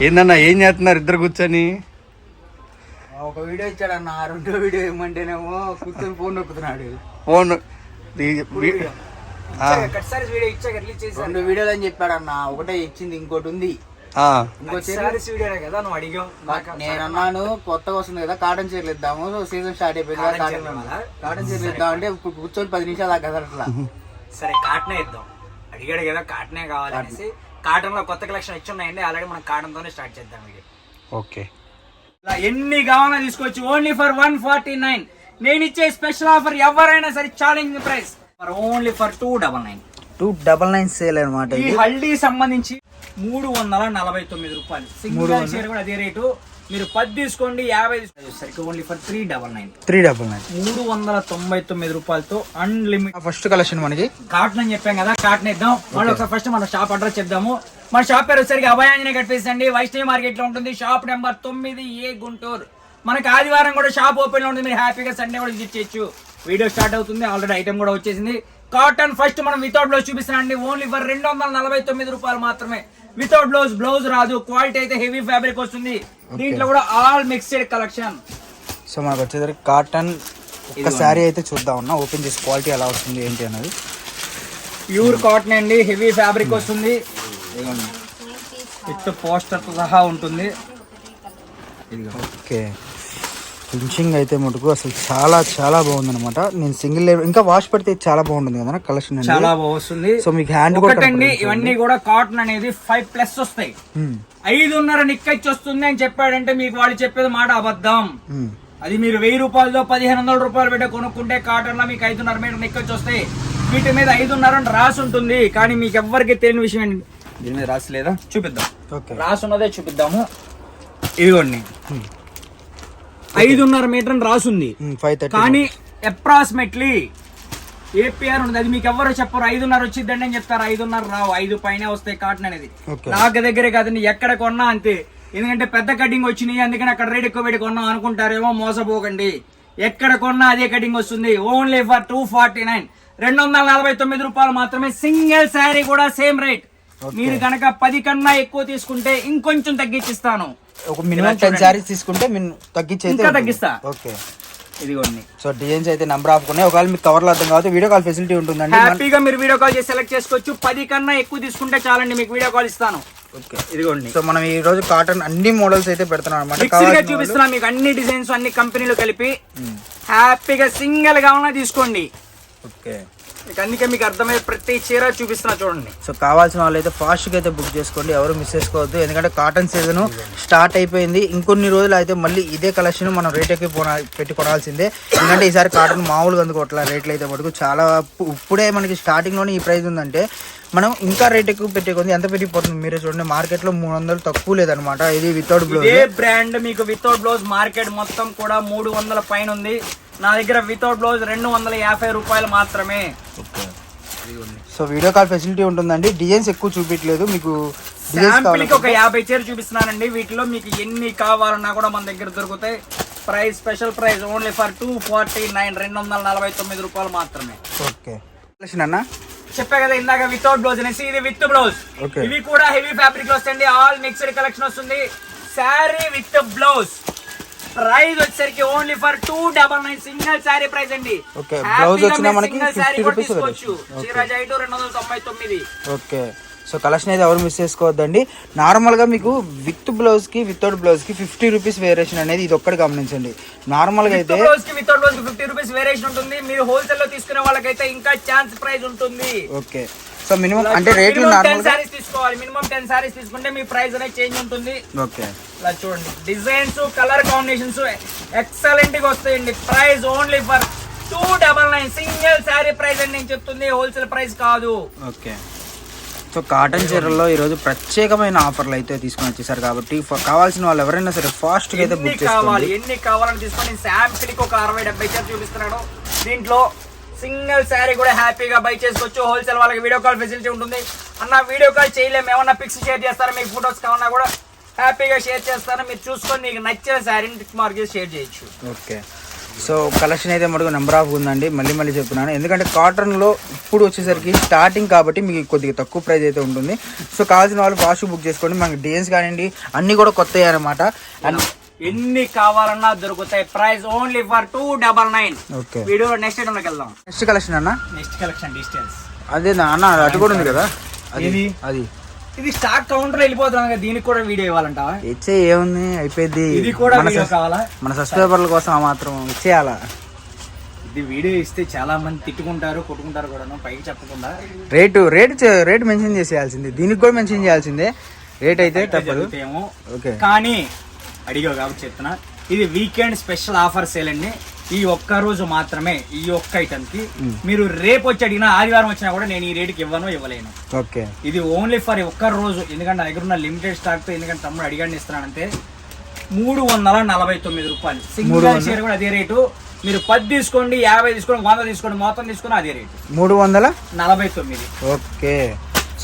ఏందన్నా ఏం చేస్తున్నారు ఇద్దరు కూర్చొని? ఒక వీడియో ఇచ్చాడన్న, రెండో వీడియో ఏమంటేనేమో కూర్చొని ఫోన్ నొక్కుతున్నాడు. ఫోన్ రెండు వీడియోలు అని చెప్పాడన్న, ఒకటే ఇచ్చింది, ఇంకోటి ఉంది. నేను అన్నాను కొత్తగా వస్తుంది కదా కాటన్ చీరలు ఇద్దాము, సీజన్ స్టార్ట్ అయిపోయింది కదా కాటన్ చీరలు ఇద్దాం అంటే కూర్చొని 10 నిమిషాలు దాకా అట్లా. సరే కాటనే ఇద్దాం, అడిగాడు కదా కాటనే కావాలనేసి. కాటన్ లో కొత్త కలెక్షన్ ఇచ్చి ఉన్నాయండి ఆల్రెడీ, మనం కాటన్ తోనే స్టార్ట్ చేద్దాం. ఓకే, ఎన్ని కావాలో తీసుకోవచ్చు, ఓన్లీ ఫర్ 149. నేను ఇచ్చే స్పెషల్ ఆఫర్ ఎవరైనా సరే challenge price for only for 299. 299 sale అనమాట. ఈ హల్దీ సంబంధించి 349 రూపాయలు. సింగిల్ షేర్ కూడా అదే రేటు. మీరు 10 తీసుకోండి, 50 సరికి ఓన్లీ ఫర్ 399. 399 రూపాయలతో అన్లిమిటెడ్. ఫస్ట్ కలెక్షన్ మనకి కాటన్ అని చెప్పాం కదా, కాటన్ ఇద్దాం. మళ్ళీ ఒకసారి ఫస్ట్ మన షాప్ అడ్రస్ చెప్దాము. మన షాప్ పేరు వచ్చేసరికి అభయాంజనేయ కట్టించండి, వైష్ణవి మార్కెట్ లో ఉంటుంది. Shop number 9A Guntur. మనకి ఆదివారం కూడా షాప్ ఓపెన్ లో ఉంటుంది, మీరు హ్యాపీగా సండే కూడా విజిట్ చేయొచ్చు. వీడియో స్టార్ట్ అవుతుంది, ఆల్రెడీ ఐటమ్ కూడా వచ్చేసింది. కాటన్ ఫస్ట్ మనం వితౌట్ బ్లౌజ్ చూపిస్తానండి, ఓన్లీ ఫర్ 249 రూపాయలు మాత్రమే. వితౌట్ బ్లౌజ్, బ్లౌజ్ రాదు. క్వాలిటీ అయితే హెవీ ఫ్యాబ్రిక్ వస్తుంది. దీంట్లో కూడా ఆల్ మిక్స్డ్ కలెక్షన్. సో మనకు వచ్చేసరికి కాటన్ ఒక శారీ అయితే చూద్దాం ఉన్నా, ఓపెన్ చేసి క్వాలిటీ ఎలా వస్తుంది ఏంటి అనేది. ప్యూర్ కాటన్ అండి, హెవీ ఫ్యాబ్రిక్ వస్తుంది. విత్ పోస్టర్ తో సహా ఉంటుంది. ఓకే, ఫినిషింగ్ అయితే మటుకు అసలు చాలా చాలా బాగుంది అనమాట. నేను సింగిల్ ఇంకా వాష్ పెడితే చాలా బాగుంటుంది కదా కలెక్షన్, చాలా బాగుంది. సో మీకు హ్యాండ్ ఒకటండి, ఇవన్నీ కూడా కాటన్ అనేది 5+ వస్తాయి. 5.5 నిక్కచ్చి వస్తుంది అని చెప్పాడంటే మీకు వాళ్ళు చెప్పేది మాట అబద్ధం. అది మీరు 1000 రూపాయలతో 1500 రూపాయలు పెట్టి కొనుక్కుంటే కాటన్ లో మీకు 5.5 మీటర్ నిక్కచ్చి వస్తాయి. వీటి మీద 5.5 రాసి ఉంటుంది, కానీ మీకు ఎవ్వరికి తెలియని విషయం అండి. దీని మీద రాసి లేదా చూపిద్దాం, రాసి ఉన్నదే చూపిద్దాము. ఇదిగోండి, 5.5 మీటర్ అని రాసుంది, కానీ అప్రాక్సిమేట్లీ ఏపీఆర్ ఉంది. అది మీకు ఎవరు చెప్పరు 5.5 వచ్చిందండి అని చెప్తారు. 5.5 రావు, 5 పైన వస్తాయి కాటన్ అనేది. నాకు దగ్గరే కాదండి, ఎక్కడ కొన్నా అంతే. ఎందుకంటే పెద్ద కటింగ్ వచ్చినాయి, అందుకని అక్కడ రేట్ ఎక్కువ పెట్టి కొన్నాం అనుకుంటారేమో, మోసపోకండి. ఎక్కడ కొన్నా అదే కటింగ్ వస్తుంది. ఓన్లీ ఫర్ 249, 249 రూపాయలు మాత్రమే. సింగిల్ శారీ కూడా సేమ్ రేట్. మీరు కనుక 10 కన్నా ఎక్కువ తీసుకుంటే ఇంకొంచెం తగ్గించిస్తాను. ఒక మినిమం 10 సారీస్ తీసుకుంటే తగ్గిస్తా. ఓకే, ఇదిగోండి. సో డిజైన్స్ అయితే నెంబర్ ఆఫ్ ఉన్నాయి. ఒకవేళ మీకు కవర్ లో అర్థం కాదు, వీడియో కాల్ ఫెసిలిటీ ఉంటుందండి. హ్యాపీగా మీరు వీడియో కాల్ చేసి సెలెక్ట్ చేసుకోవచ్చు. 10 కన్నా ఎక్కువ తీసుకుంటే చాలండి, మీకు వీడియో కాల్ ఇస్తాను. ఓకే, ఇదిగోండి. సో మనం ఈ రోజు కాటన్ అన్ని మోడల్స్ అయితే పెడుతున్నాం అనమాట. చూపిస్తున్నా మీకు అన్ని డిజైన్స్, అన్ని కంపెనీలు కలిపి. హ్యాపీగా సింగిల్ గా ఉన్నా తీసుకోండి. ఓకే, అందుకే మీకు అర్థమయ్యే ప్రతి చీర చూపిస్తున్నా చూడండి. సో కావాల్సిన వాళ్ళు అయితే ఫాస్ట్ గా అయితే బుక్ చేసుకోండి, ఎవరు మిస్ చేసుకోవద్దు. ఎందుకంటే కాటన్ సీజన్ స్టార్ట్ అయిపోయింది. ఇంకొన్ని రోజులు అయితే మళ్ళీ ఇదే కలెక్షన్ మనం రేట్ ఎక్కి పెట్టి కొనాల్సిందే. ఎందుకంటే ఈసారి కాటన్ మామూలుగా అందుకోవట్ల రేట్లు అయితే మటుకు చాలా. ఇప్పుడే మనకి స్టార్టింగ్ లోనే ఈ ప్రైస్ ఉందంటే మనం ఇంకా రేట్ ఎక్కువ పెట్టేకొంది ఎంత పెట్టిపోతుంది మీరే చూడండి. మార్కెట్ లో 300 తక్కువ లేదనమాట. ఇది వితౌట్ బ్లౌజ్. ఇదే బ్రాండ్ మీకు వితౌట్ బ్లౌజ్ మార్కెట్ మొత్తం కూడా 300 పైన ఉంది. నా దగ్గర వితౌట్ బ్లౌజ్ 250 రూపాయలు మాత్రమే. సో వీడియో కాల్ ఫెసిలిటీ ఉంటుందండి. డిజైన్స్ ఎక్కువ చూపించలేదు మీకు, శాంపిల్కి ఒక 50 చీర చూపిస్తున్నానండి. వీటిలో మీకు ఎన్ని కావాలన్నా కూడా మన దగ్గర దొరుకుతాయి. Price special price only for 249, 249 రూపాయలు మాత్రమే. ఓకే, అన్న చెప్పా కదా ఇందాక వితౌట్ బ్లౌజ్ అనేసి, ఇది విత్ బ్లౌజ్. ఇవి కూడా హెవీ ఫ్యాబ్రిక్ వస్తాయండి, ఆల్ మిక్స్డ్ కలెక్షన్ వస్తుంది. శారీ విత్ బ్లౌజ్ ప్రైస్ వచ్చేసరికి only for 299, single sari price అండి. బ్లౌజ్ వచ్చినా మనకి 50 రూపీస్. చీర జైటు 299. ఓకే, సో కలెక్షన్ అయితే ఎవరు మిస్ చేసుకోవద్దండి. నార్మల్ గా మీకు విత్ బ్లౌజ్ కి వితౌట్ బ్లౌజ్ కి 50 రూపీస్ వేరియేషన్ అనేది ఇది ఒక్కటి గమనించండి. నార్మల్ గా అయితే బ్లౌజ్ కి వితౌట్ బ్లౌజ్ కి 50 రూపీస్ వేరియేషన్ ఉంటుంది. మీరు హోల్సేల్ లో తీసుకునే వాళ్ళకైతే ఇంకా ఛాన్స్ ప్రైస్ ఉంటుంది. ఓకే, సో మినిమం అంటే రేట్లు 10 సారీస్ తీసుకోవాలి. మినిమం 10 సారీస్ తీసుకుంటే మీ ప్రైస్ అనేది చేంజ్ ఉంటుంది. ఓకే, ఇలా చూడండి, డిజైన్స్ కలర్ కాంబినేషన్స్ ఎక్సలెంట్ గా వస్తాయండి. Price only for 299, single sari price అని నేను చెప్తుంది, హోల్సేల్ ప్రైస్ కాదు. ఓకే, సో కాటన్ చీరల్లో ఈరోజు ప్రత్యేకమైన ఆఫర్లు అయితే తీసుకొని వచ్చేసారు కాబట్టి కావాల్సిన వాళ్ళు ఎవరైనా సరే ఫాస్ట్ గా అయితే బుక్ చేసుకోవాలి. ఎన్ని కావాలని తీసుకొని శాంపిల్ కి ఒక 60-70 చీర చూపిస్తున్నాడు. దీంట్లో సింగిల్ శారీ కూడా హ్యాపీగా బై చేసుకోవచ్చు. హోల్సేల్ వాళ్ళకి వీడియో కాల్ ఫెసిలిటీ ఉంటుంది. అన్న వీడియో కాల్ చేయలేము, ఏమన్నా పిక్స్ షేర్ చేస్తారా, మీకు ఫొటోస్ కావాలన్నా కూడా హ్యాపీగా షేర్ చేస్తాను. మీరు చూసుకొని మీకు నచ్చిన శారీని టిక్ మార్క్ చేసి షేర్ చేయొచ్చు. ఓకే, సో కలెక్షన్ అయితే మటుకు నెంబర్ ఆఫ్ ఉందండి, మళ్ళీ మళ్ళీ చెప్తున్నాను. ఎందుకంటే కాటన్లో ఇప్పుడు వచ్చేసరికి స్టార్టింగ్ కాబట్టి మీకు కొద్దిగా తక్కువ ప్రైస్ అయితే ఉంటుంది. సో కావాల్సిన వాళ్ళు ఫాస్ట్ బుక్ చేసుకోండి. మనకి డిజైన్స్ కానివ్వండి అన్నీ కూడా కొత్తవి అనమాట. అండ్ ఎన్ని కావాలన్నా దొరుకుతాయి. Price only for 299. Okay, video next item లోకి వెళ్దాం. నెక్స్ట్ కలెక్షన్ అన్న, నెక్స్ట్ కలెక్షన్ డిస్టెన్స్ అదే అన్న అటు కూడా ఉంది కదా, ఏది? అది ఇది స్టాక్ కౌంటర్ వెళ్ళిపోతున్నాం కదా, దీనికి కూడా వీడియో ఇవ్వాలంటావా? ఇచ్చే ఏముంది, అయిపోయింది. ఇది కూడా వీడియో కావాలా? మన సబ్స్క్రైబర్ల కోసం ఆ మాత్రం ఇచ్చేయాలా. ఇది వీడియో ఇస్తే చాలా మంది తిట్టుకుంటారు, కొట్టుకుంటారు కూడా, పైకి చెప్పకుండా. రేటు మెన్షన్ చేసేయాల్సిందే, దీనికి కూడా మెన్షన్ చేయాల్సిందే. రేట్ అయితే తప్పదు. ఓకే, కానీ అడిగావు కాబట్టి చెప్తున్నా, ఇది వీకెండ్ స్పెషల్ ఆఫర్ సేల్ అండి. ఈ ఒక్క రోజు మాత్రమే ఈ ఒక్క ఐటమ్ కి. మీరు రేపు వచ్చి అడిగినా, ఆదివారం వచ్చినా కూడా నేను ఈ రేటుకి ఇవ్వలేను. ఓకే, ఇది ఓన్లీ ఫర్ ఒక్క రోజు. ఎందుకంటే నా దగ్గర ఉన్న లిమిటెడ్ స్టాక్ తో, ఎందుకంటే తమ్ముడు అడిగాడు ఇస్తున్నానంటే 349 రూపాయలు. సింగిల్ షేర్ కూడా అదే రేటు. మీరు 10 తీసుకోండి, 50 తీసుకోండి, 100 తీసుకోండి, మొత్తం తీసుకుని అదే rate 349. Okay,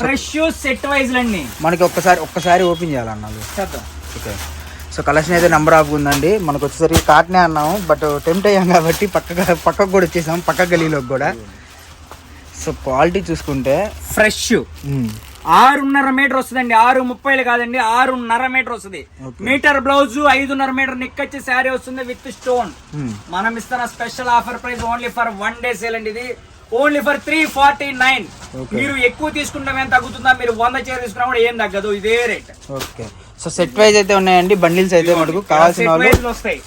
fresh set wise లండి. మనకి ఒక్కసారి ఓపెన్ చేయాలన్నారు. చేద్దాం. ఓకే, సో కలెక్షన్ అయితే నెంబర్ ఆఫ్ ఉందండి. మనకు వచ్చేసరికి కాటనే అన్నాము, బట్ టెంప్ట్ అయ్యాం కాబట్టి పక్కకు కూడా వచ్చేసాం, పక్క గలీలోకి కూడా. సో క్వాలిటీ చూసుకుంటే ఫ్రెష్ 6.5 మీటర్ వస్తుందండి. 6.30 కాదండి, 6.5 మీటర్ వస్తుంది. మీటర్ బ్లౌజ్, 5.5 మీటర్ నిక్కచ్చి శారీ వస్తుంది విత్ స్టోన్. మనం ఇస్తున్న special offer price only for 1 day sale అండి. ఇది ఓన్లీ ఫర్ 349. మీరు ఎక్కువ తీసుకుంటాం ఏం తగ్గుతుందా? మీరు 100 చీర తీసుకున్నా కూడా ఏం తగ్గదు, ఇదే rate. Okay, so set wise అయితే ఉన్నాయండి, బండిల్స్ అయితే మనకు కావాల్సిన వాళ్ళు వస్తాయి.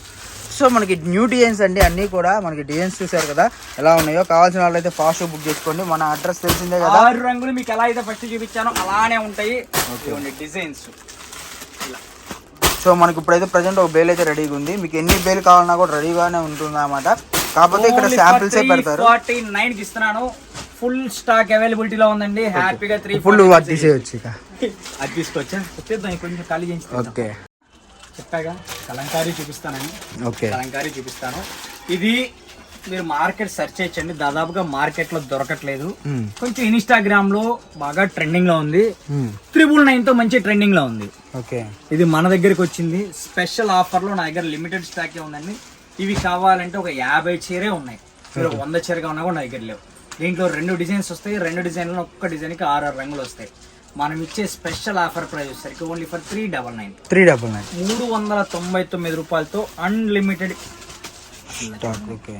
సో మనకి న్యూ డిజైన్స్ అండి, అన్ని కూడా మనకి డిజైన్స్ చూసారు కదా ఎలా ఉన్నాయో. కావాల్సిన వాళ్ళు అయితే ఫాస్ట్ బుక్ చేసుకోండి. మన అడ్రస్ తెలిసిందే కదా. 6 రంగులు మీకు ఎలా అయితే ఫస్ట్ చూపించానో అలానే ఉంటాయి డిజైన్స్. సో మనకి ఇప్పుడైతే ప్రజెంట్ ఒక బేల్ అయితే రెడీగా ఉంది. మీకు ఎన్ని బేల్ కావాలన్నా కూడా రెడీగానే ఉంటుంది అన్నమాట. కాకపోతే ఇక్కడ శాంపిల్స్ పెడతారు. 349 కి ఇస్తున్నాను. ఫుల్ స్టాక్ అవైలబిలిటీలో ఉందండి. హ్యాపీగా 3 ఫుల్ తీసేయచ్చు. ఇక అది తీసుకొచ్చా వచ్చేద్దాం. కొంచెం ఖాళీ చేయించి. ఓకే, చెప్పాగా కలంకారీ చూపిస్తానని. ఓకే, కలంకారీ చూపిస్తాను. ఇది మీరు మార్కెట్ సెర్చ్ చేయొచ్చండి, దాదాపుగా మార్కెట్ లో దొరకట్లేదు. కొంచెం ఇన్స్టాగ్రామ్ లో బాగా ట్రెండింగ్ లో ఉంది. 999 తో మంచి ట్రెండింగ్ లో ఉంది. ఓకే, ఇది మన దగ్గరికి వచ్చింది స్పెషల్ ఆఫర్ లో. నా దగ్గర లిమిటెడ్ స్టాక్ ఉందండి. ఇవి కావాలంటే ఒక 50 చీరే ఉన్నాయి. మీరు 100 చీరగా ఉన్నా కూడా నా దగ్గర లేవు. దీంట్లో 2 డిజైన్స్ వస్తాయి. 2 డిజైన్లో ఒక్క డిజైన్ కి 6 రంగులు వస్తాయి. మనం ఇచ్చే స్పెషల్ ఆఫర్ ప్రైస్ వచ్చేసరికి ఓన్లీ ఫర్ 399. 399 రూపాయలతో అన్లిమిటెడ్ స్టాక్. ఓకే,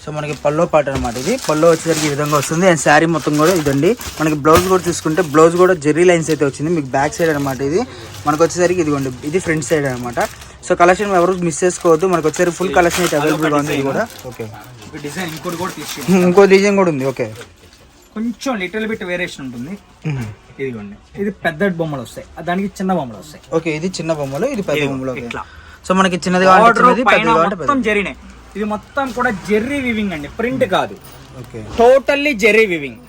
సో మనకి పల్లో పాట అనమాట. ఇది పల్లో వచ్చేసరికి ఈ విధంగా వస్తుంది. అండ్ శారీ మొత్తం కూడా ఇదండి. మనకి బ్లౌజ్ కూడా చూసుకుంటే బ్లౌజ్ కూడా జెర్రీ లైన్స్ అయితే వచ్చింది. మీకు బ్యాక్ సైడ్ అనమాట. ఇది మనకు వచ్చేసరికి ఇదిగోండి, ఇది ఫ్రంట్ సైడ్ అనమాట. సో కలెక్షన్ ఎవరు మిస్ చేసుకోవద్దు. మనకు వచ్చేసరికి ఫుల్ కలెక్షన్ అయితే అవైలబుల్గా ఉంది. ఇది కూడా ఓకే, డిజైన్ ఇంకోటి కూడా ఇంకో డిజైన్ కూడా ఉంది. ఓకే, కొంచెం లిటిల్ బిట్ వేరియేషన్ ఉంటుంది. ఇదిగోండి, ఇది పెద్ద బొమ్మలు వస్తాయి, దానికి చిన్న బొమ్మలు వస్తాయి. ఓకే, ఇది చిన్న బొమ్మలు, ఇది పెద్ద బొమ్మలు. ఇట్లా. సో మనకి చిన్నది మొత్తం జెరీనే. ఇది మొత్తం కూడా జెర్రీ వివింగ్ అండి, ప్రింట్ కాదు. Okay, totally Jerry weaving.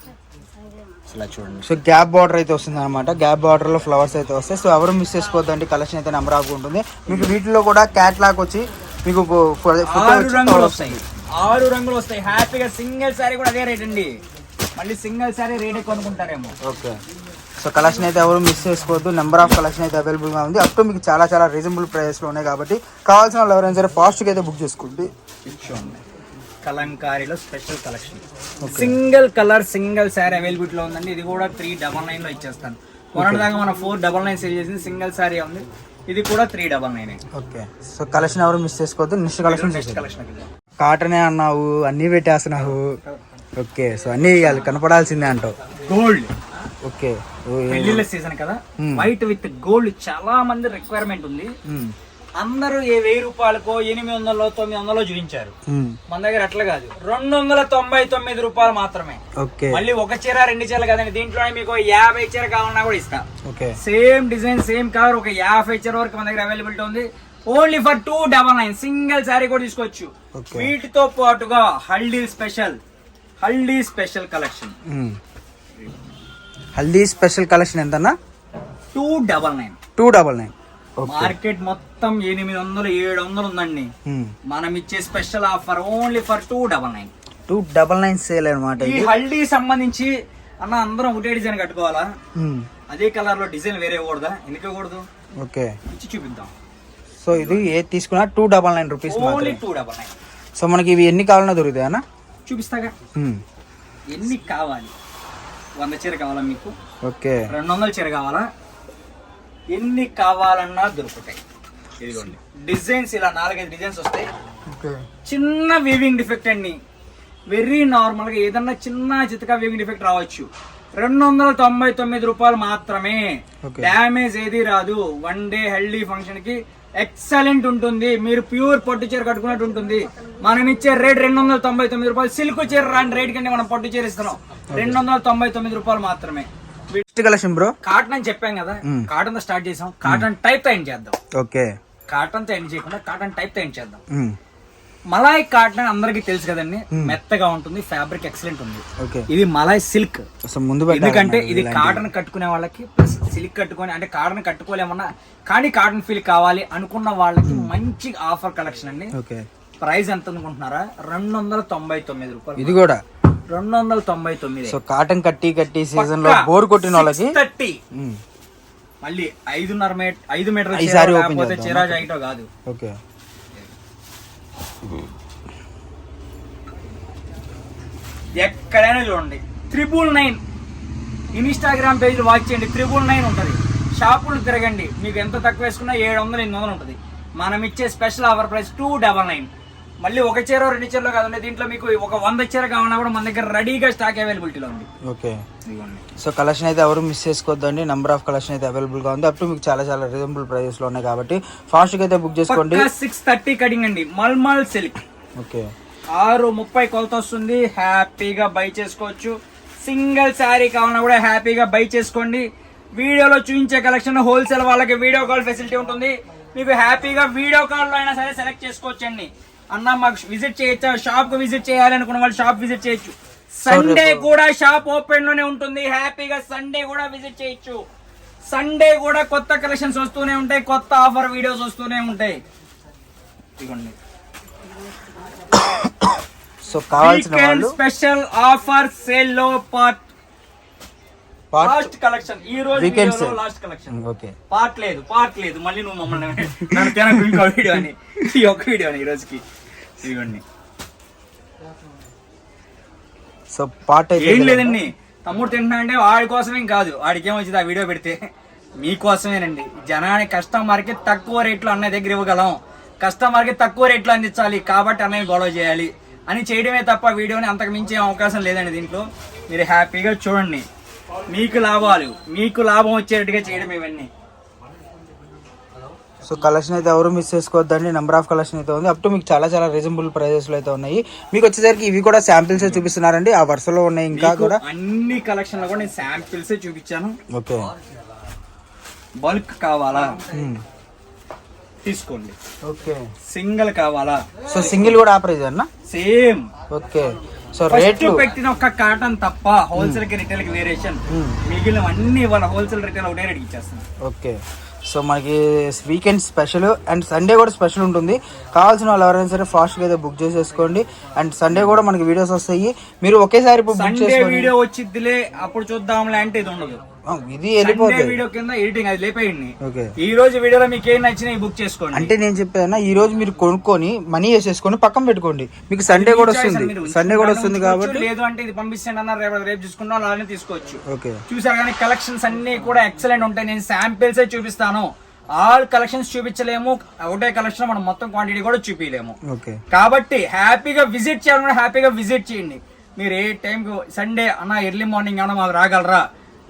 ఇలా చూడండి. సో గ్యాప్ బార్డర్ అయితే వస్తుంది అనమాట. గ్యాప్ బార్డర్ లో ఫ్లవర్స్ అయితే వస్తాయి. సో ఎవరు మిస్ చేసుకోవద్దండి. కలెక్షన్ అయితే నెంబర్ ఆఫ్ ఉంటుంది. మీకు వీటిలో కూడా క్యాట్లాగ్ వచ్చి మీకు 6 రంగులు వస్తాయి. 6 రంగులు వస్తాయి హ్యాపీగా. సింగిల్ శారీ కూడా అదే రేట్ అండి. మళ్ళీ సింగిల్ శారీ రేట్ ఎక్కువ అనుకుంటారేమో. ఓకే, సో కలెక్షన్ అయితే ఎవరు మిస్ చేసుకోవద్దు. నెంబర్ ఆఫ్ కలెక్షన్ అయితే అవైలబుల్గా ఉంది. అప్ టు మీకు చాలా రీజనబుల్ ప్రైస్లో ఉన్నాయి కాబట్టి కావాల్సిన వాళ్ళు ఎవరైనా సరే ఫాస్ట్గా అయితే బుక్ చేసుకోండి. కలంకారీలో special collection. Single colour single sari అవైలబిలిటీలో ఉందండి. ఇది కూడా 399 లో ఇచ్చేస్తాను. మొన్నటిదాకా మనం 499 సేల్ చేసింది. సింగిల్ శారీ ఉంది. ఇది కూడా 399. ఓకే, సో కలెక్షన్ ఎవరు మిస్ చేసుకోవద్దు. నెక్స్ట్ కలెక్షన్ కాటనే అన్నావు, అన్నీ పెట్టేస్తున్నావు. ఓకే, సో అన్నీ కనపడాల్సిందే అంటావు. గోల్డ్. ఓకే, పెళ్లిళ్ళ సీజన్ కదా, వైట్ విత్ గోల్డ్ చాలా మంది రిక్వైర్మెంట్ ఉంది. అందరూ 1000 రూపాయలకో 800 900 చూపించారు. మన దగ్గర అట్లా కాదు, 299 రూపాయలు మాత్రమే. మళ్ళీ ఒక చీర 2 చీరలు కదండి, దీంట్లోనే మీకు 50 చీర కావాలన్నా కూడా ఇస్తా. సేమ్ డిజైన్ సేమ్ కలర్ ఒక 50 చీర వరకు మన దగ్గర అవైలబిలిటీ ఉంది. Only for 299. సింగిల్ శారీ కూడా తీసుకోవచ్చు. వీటితో పాటుగా Haldi special collection. Haldi special collection ఎంతన్నా? 299. మార్కెట్ మొత్తం 800 700 ఉందండి. మనం ఇచ్చే special offer only for 299 sale అనమాట. ఈ హల్దీ సంబంధించి అన్న అందరం ఒకటే డిజైన్ కట్టుకోవాలా? అదే కలర్ లో డిజైన్ వేరే కూడదా? ఎందుకు కూడదు? ఓకే, ఇచ్చి చూపిద్దాం. సో ఇది ఏది తీసుకున్నా 299 రూపీస్. ఓన్లీ 299. సో మనకి ఇవి ఎన్ని కావాలన్నా దొరుకుతాయి అన్న? చూపిస్తాగా. ఎన్ని కావాలి? 100 చీర కావాలా మీకు? ఓకే. 200 చీర కావాలా? ఎన్ని కావాలన్నా దొరుకుతాయి. ఇదిగోండి డిజైన్స్, ఇలా 4-5 డిజైన్స్ వస్తాయి. చిన్న వీవింగ్ డిఫెక్ట్ అండి, వెరీ నార్మల్ గా ఏదన్నా చిన్న చితక వీవింగ్ డిఫెక్ట్ రావచ్చు. 299 రూపాయలు మాత్రమే. డ్యామేజ్ ఏది రాదు. 1 డే హెల్దీ ఫంక్షన్ కి ఎక్సలెంట్ ఉంటుంది. మీరు ప్యూర్ పట్టు చీర కట్టుకున్నట్టు ఉంటుంది. మనం ఇచ్చే రేట్ 299 రూపాయలు. సిల్క్ చీర రాని రేట్ కంటే మనం పట్టు చీర ఇస్తున్నాం. 299 రూపాయలు మాత్రమే. కలెక్షన్ బ్రో, కాటన్ అని చెప్పాం కదా, కాటన్ తో స్టార్ట్ చేసాం. కాటన్ టైప్ తో ఎండ్ చేద్దాం. ఓకే. కాటన్ తో ఎండ్ చేయకుండా కాటన్ టైప్ తో ఎండ్ చేద్దాం. మలాయ్ కాటన్ అని అందరికి తెలుసు కదండి, మెత్తగా ఉంటుంది, ఫ్యాబ్రిక్ ఎక్సలెంట్ ఉంది. ఇది మలాయ్ సిల్క్. ఎందుకంటే ఇది కాటన్ కట్టుకునే వాళ్ళకి ప్లస్ సిల్క్ కట్టుకొని, అంటే కాటన్ కట్టుకోలేమన్నా కానీ కాటన్ ఫీల్ కావాలి అనుకున్న వాళ్ళకి మంచి ఆఫర్ కలెక్షన్ అండి. ప్రైస్ ఎంత అనుకుంటున్నారా? 299 రూపాయలు. ఇది కూడా 299. సో కాటన్ కట్టి సీజన్ లో బోర్ కొట్టిన వాళ్ళకి 30. మళ్ళీ 5 మీటర్ల చీర జాకెట్ కాదు. ఓకే. ఎక్కడైనా చూడండి 999. ఇన్స్టాగ్రామ్ పేజ్ వాచ్ చేయండి, 999 ఉంటుంది. షాపులు తిరగండి, మీకు ఎంత తక్కువ వేసుకున్నా 700-800 ఉంటుంది. మనం ఇచ్చే స్పెషల్ ఆఫర్ ప్రైస్ 299. మళ్ళీ ఒక చీర 2 చీరలో కాదండి, దీంట్లో మీకు ఒక 100 చీర కావాలన్నా కూడా మన దగ్గర రెడీగా స్టాక్ అవైలబిలిటీలో ఉంది. ఓకే. సో కలెక్షన్ అయితే ఎవరు మిస్ చేసుకోవద్దండి. నెంబర్ ఆఫ్ కలెక్షన్ అయితే అవైలబుల్ గా ఉంది. అప్ టు మీకు చాలా రీజనబుల్ ప్రైజెస్ లో ఉన్నాయి కాబట్టి ఫాస్ట్ గా అయితే బుక్ చేసుకోండి. 630 కటింగ్ అండి, మల్మల్ సిల్క్. ఓకే. 630 కొలత వస్తుంది. హ్యాపీగా బై చేసుకోవచ్చు. సింగిల్ శారీ కావాలన్నా కూడా హ్యాపీగా బై చేసుకోండి. వీడియోలో చూపించే కలెక్షన్ హోల్సేల్ వాళ్ళకి వీడియో కాల్ ఫెసిలిటీ ఉంటుంది. మీకు హ్యాపీగా వీడియో కాల్ లో అయినా సరే సెలెక్ట్ చేసుకోవచ్చండి. అన్న మాకు విజిట్ చేయొచ్చా, షాప్ కు విజిట్ చేయాలనుకున్న వాళ్ళు షాప్ విజిట్ చేయొచ్చు. సండే కూడా షాప్ ఓపెన్ లోనే ఉంటుంది. హ్యాపీగా సండే కూడా విజిట్ చేయొచ్చు. సండే కూడా కొత్త కలెక్షన్స్ వస్తూనే ఉంటాయి, కొత్త ఆఫర్ వీడియోస్ వస్తూనే ఉంటాయి. ఇదిగోండి సో కావాల్సిన స్పెషల్ ఆఫర్ సేల్ లో లాస్ట్ కలెక్షన్. ఈ రోజు లాస్ట్ కలెక్షన్. పార్ట్ లేదు మళ్ళీ నువ్వు మమ్మల్ని ఇంకో వీడియో అని, ఈ ఒక్క వీడియో అని ఈ రోజుకి. ఇవ్వండి. సో పార్ట్ ఏం లేదండి, తమ్ముడు తింటున్నా అంటే వాడి కోసమేం కాదు, వాడికి ఏమొచ్చింది ఆ వీడియో పెడితే మీకోసమేనండి. జనానికి కస్టమర్ కి తక్కువ రేట్లు అన్నయ్య దగ్గర ఇవ్వగలం, కస్టమర్ కి తక్కువ రేట్లు అందించాలి కాబట్టి అన్నయ్య గొడవ చేయాలి అని చేయడమే తప్ప వీడియోని అంతకు మించే అవకాశం లేదండి. దీంట్లో మీరు హ్యాపీగా చూడండి, మీకు లాభం వచ్చేటట్టుగా చేయడం ఇవన్నీ. సో కలెక్షన్ అయితే ఎవరు మిస్ చేసుకోవద్దండి. నెంబర్ ఆఫ్ కలెక్షన్ అయితే ఉంది. అప్ టు మీకు చాలా రీజనబుల్ ప్రైజెస్ లో అయితే ఉన్నాయి. మీకు వచ్చేసరికి ఇవి కూడా శాంపిల్స్ చూపిస్తున్నారండి, ఆ వరుసలో ఉన్నాయి. ఇంకా కూడా అన్ని కలెక్షన్ లో కూడా నేను శాంపిల్స్ చూపించాను. ఓకే. బల్క్ కావాలా తీసుకోండి. ఓకే. సింగిల్ కావాలా? సో సింగిల్ కూడా ఆ ప్రైజ్ అన్న సేమ్. ఓకే. సో రేట్లు పెట్టిన ఒక్క కాటన్ తప్ప హోల్సేల్ కి రిటైల్ కి వేరియేషన్, మిగిలిన అన్ని వాళ్ళ హోల్సేల్ రిటైల్ ఒకటే రేట్ ఇచ్చేస్తాను. ఓకే. సో మనకి వీకెండ్ స్పెషల్ అండ్ సండే కూడా స్పెషల్ ఉంటుంది. కావాల్సిన వాళ్ళు ఎవరైనా సరే ఫాస్ట్ గా అయితే బుక్ చేసేసుకోండి. అండ్ సండే కూడా మనకి వీడియోస్ వస్తాయి. మీరు ఒకేసారి బుక్ చేసుకోండి. వీడియో వచ్చిద్దిలే అప్పుడు చూద్దాంలే అంటే ఇది ఉండదు. ఇది వెళ్ళిపోతుంది వీడియో కింద ఎడిటింగ్ అది లేపేయండి. ఈ రోజు వీడియోలో మీకు ఏం నచ్చినాయి బుక్ చేసుకోండి. అంటే నేను చెప్పాను, ఈ రోజు మీరు కొనుక్కొని మనీ వేసేసుకొని పక్కన పెట్టుకోండి, మీకు సండే కూడా వస్తుంది కాబట్టి. లేదు అంటే ఇది పంపిస్తాను అన్న, రేపు చూసుకున్నా అలానే తీసుకోవచ్చు. చూసారు కానీ కలెక్షన్స్ అన్ని కూడా ఎక్సలెంట్ ఉంటాయి. నేను శాంపిల్స్ చూపిస్తాను, ఆల్ కలెక్షన్స్ చూపించలేము. ఒకటే కలెక్షన్ మనం మొత్తం క్వాంటిటీ కూడా చూపించలేము. కాబట్టి హ్యాపీగా విజిట్ చేయాలన్నా హ్యాపీగా విజిట్ చేయండి. మీరు ఏ టైంకి సండే అన్న ఎర్లీ మార్నింగ్ ఏమన్నా మాకు రాగలరా,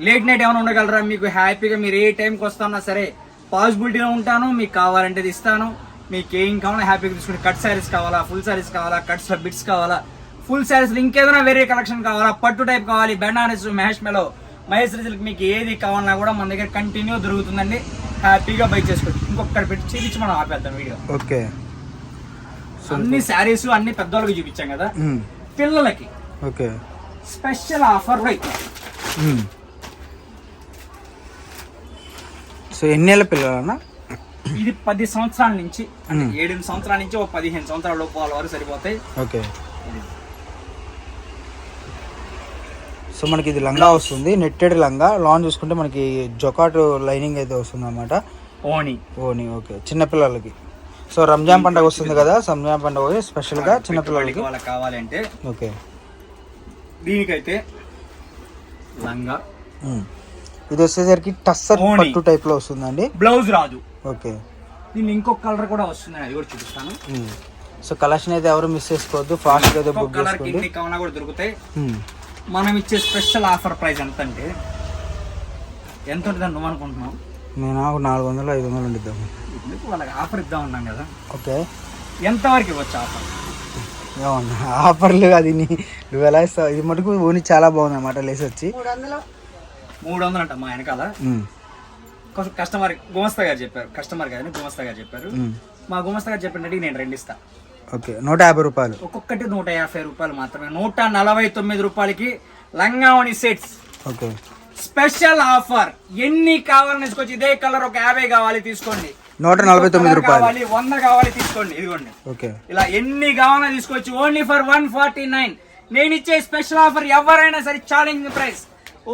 లేట్ నైట్ ఏమైనా ఉండగలరా, మీకు హ్యాపీగా మీరు ఏ టైంకి వస్తానా సరే పాసిబిలిటీలో ఉంటాను. మీకు కావాలంటే ఇస్తాను. మీకు ఏం కావాలో హ్యాపీగా తీసుకుని, కట్ శారీస్ కావాలా, ఫుల్ శారీస్ కావాలా, కట్స్ లో బిట్స్ కావాలా, ఫుల్ శారీస్ ఇంకేదైనా వేరే కలెక్షన్ కావాలా, పట్టు టైప్ కావాలి, బెనారస్, మహేష్ రిజల్కి మీకు ఏది కావాలన్నా కూడా మన దగ్గర కంటిన్యూ దొరుకుతుందండి. హ్యాపీగా బై చేసుకోవచ్చు. ఇంకొకటి పెట్టి చూపించి మనం ఆపేద్దాం వీడియో. ఓకే. అన్ని శారీస్ అన్ని పెద్దవాళ్ళకి చూపించాం కదా, పిల్లలకి ఓకే స్పెషల్ ఆఫర్ అయితే. సో ఎన్నేళ్ళ పిల్లలన్నా? ఇది 10 సంవత్సరాల నుంచి, 7 సంవత్సరాల నుంచి 15 సంవత్సరాల లోపు వాళ్ళ వరకు సరిపోతాయి. ఓకే. సో మనకి ఇది లంగా వస్తుంది, నెట్టెడ్ లంగా. లాంగ్ చూసుకుంటే మనకి జొకాట్ లైనింగ్ అయితే వస్తుంది అన్నమాట. ఓని. ఓకే. చిన్నపిల్లలకి సో రంజాన్ పండుగ వస్తుంది కదా, రంజాన్ పండుగ స్పెషల్ గా చిన్నపిల్లలకి వాళ్ళకి కావాలంటే ఓకే. దీనికైతే లంగా, ఇది వచ్చేసరికి టస్సర్ ఓణి. పట్టు టైప్ లో వస్తుందండి. బ్లౌజ్ రాదు. ఓకే. దీన్ని ఇంకొక కలర్ కూడా వస్తుంది, అది కూడా చూపిస్తాను. సో కలెక్షన్ అయితే ఎవరు మిస్ చేసుకోవద్దు, ఫాస్ట్ గా అయితే బుక్ కలర్ చేసుకోండి. ఎన్ని కావాలన్నా కూడా దొరుకుతాయి. మనం ఇచ్చే స్పెషల్ ఆఫర్ ప్రైస్ ఎంత అంటే ఎంత ఉంటుందని నువ్వు అనుకుంటున్నావు? నేను 400-500 ఉండిద్దాం. ఎందుకు వాళ్ళకి ఆఫర్ ఇద్దాం ఉన్నాం కదా. ఓకే. ఎంతవరకు ఇవ్వచ్చు ఆఫర్? ఏమన్నా ఆఫర్లు అది నువ్వు ఎలా ఇస్తావు? ఇది మటుకు ఓని చాలా బాగుంది అన్నమాట, లేసి వచ్చి 300 అంట మా వెనకాల. కస్టమర్ గుమస్తా గారు చెప్పారు, కస్టమర్ గారిని గుమస్తా గారు చెప్పారు. మా గుమస్తా గారు చెప్పినట్టు నేను 2 ఇస్తా. ఓకే. 150 రూపాయలు ఒక్కొక్కటి 150 రూపాయలు మాత్రమే. 149 రూపాయలకి లంగావణి సెట్స్. ఓకే. Special offer. ఎన్ని కావాలని తీసుకోవచ్చు. ఇదే కలర్ ఒక 50 కావాలి తీసుకోండి, 149 రూపాయలు కావాలి 100 కావాలి తీసుకోండి. ఇదిగోండి, ఓకే. ఇలా ఎన్ని కావాలని తీసుకోవచ్చు. Only for 149. నేను ఇచ్చే స్పెషల్ ఆఫర్ ఎవరైనా సరే ఛాలెంజింగ్ ప్రైస్.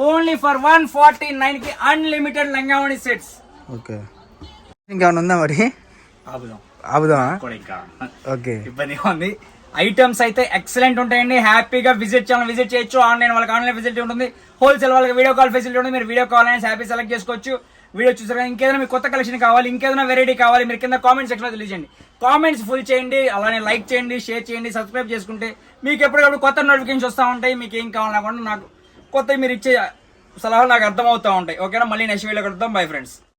ఓన్లీ ఫర్ 149 కి అన్లిమిటెడ్ లంగావణి సెట్స్. ఓకే. ఇంకేమైనా ఉందా మరి? ఆపుదామా? ఓకే. ఇబ్బంది ఉంది. ఐటమ్స్ అయితే ఎక్సలెంట్ ఉంటాయండి. హ్యాపీగా విజిట్ చేయొచ్చు. ఆన్లైన్ వాళ్ళకి ఆన్లైన్ ఫెసిలిటీ ఉంటుంది, హోల్సేల్ వాళ్ళకి వీడియో కాల్ ఫెసిలిటీ ఉంటుంది. మీరు వీడియో కాల్ అనేది హ్యాపీ సెలెక్ట్ చేసుకోవచ్చు. వీడియో చూసారు. ఇంకేదైనా మీకు కొత్త కలెక్షన్ కావాలి, ఇంకేదైనా వెరైటీ కావాలి, మీరు కింద కామెంట్ సెక్షన్ లో తెలియజేయండి. కామెంట్స్ ఫుల్ చేయండి, అలానే లైక్ చేయండి, షేర్ చేయండి, సబ్స్క్రైబ్ చేసుకుంటే మీకు ఎప్పటికప్పుడు కొత్త నోటిఫికేషన్స్ వస్తూ ఉంటాయి. మీకు ఏం కావాలన్నా కూడా నాకు కొత్త మీరు ఇచ్చే సలహాలు నాకు అర్థమవుతూ ఉంటాయి. ఓకేనా? మళ్ళీ నెక్స్ట్ వీడియో కలుద్దాం. Bye friends.